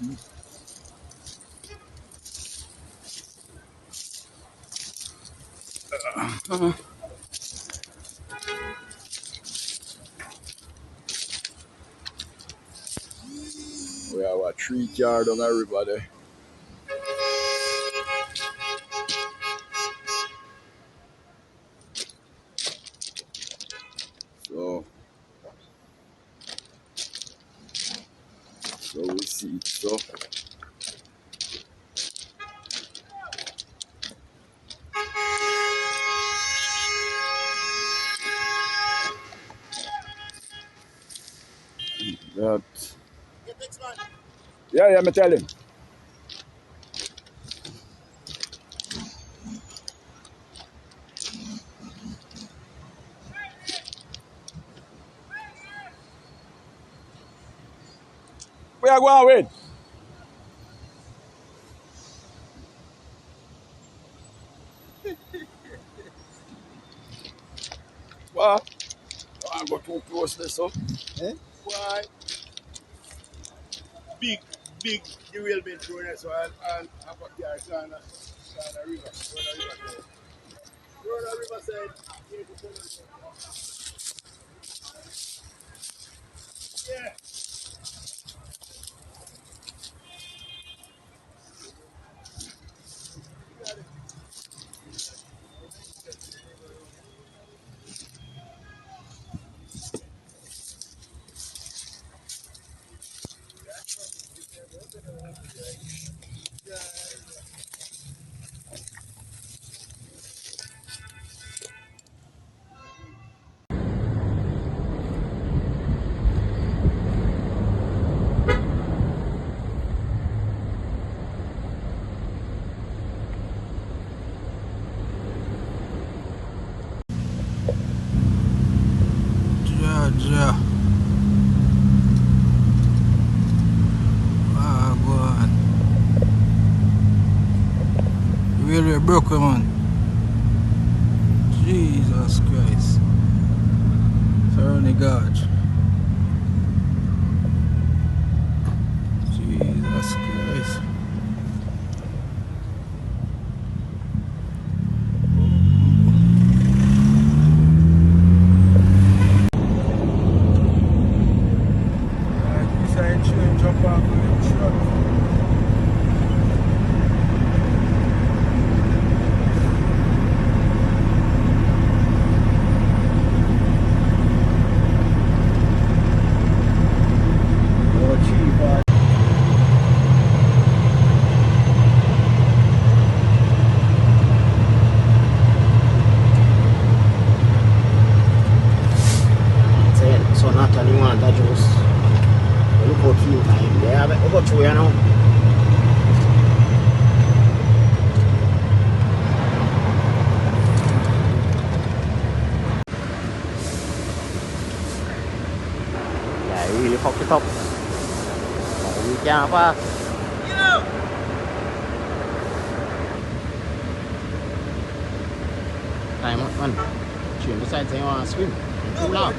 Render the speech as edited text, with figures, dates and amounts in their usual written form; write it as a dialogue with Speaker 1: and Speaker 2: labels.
Speaker 1: We have a 3 car on everybody. So we see it. So that yeah, me tell him. We are going with. What? I go too close this so.
Speaker 2: Eh?
Speaker 3: Why? Big, big derailment through there, so I'll have a car down the river. Run the riverside. Yeah.
Speaker 2: Ja. Ah, boy. Really broken, man. Jesus Christ. Sorry, God. Jesus Christ. This ain't train jump off the truck.
Speaker 4: So not anyone that just look out few times. Yeah, but over to you know. Yeah, he really fucked it up. But we can't pass. Time up, man. Change the side so you want to swim.
Speaker 3: No more.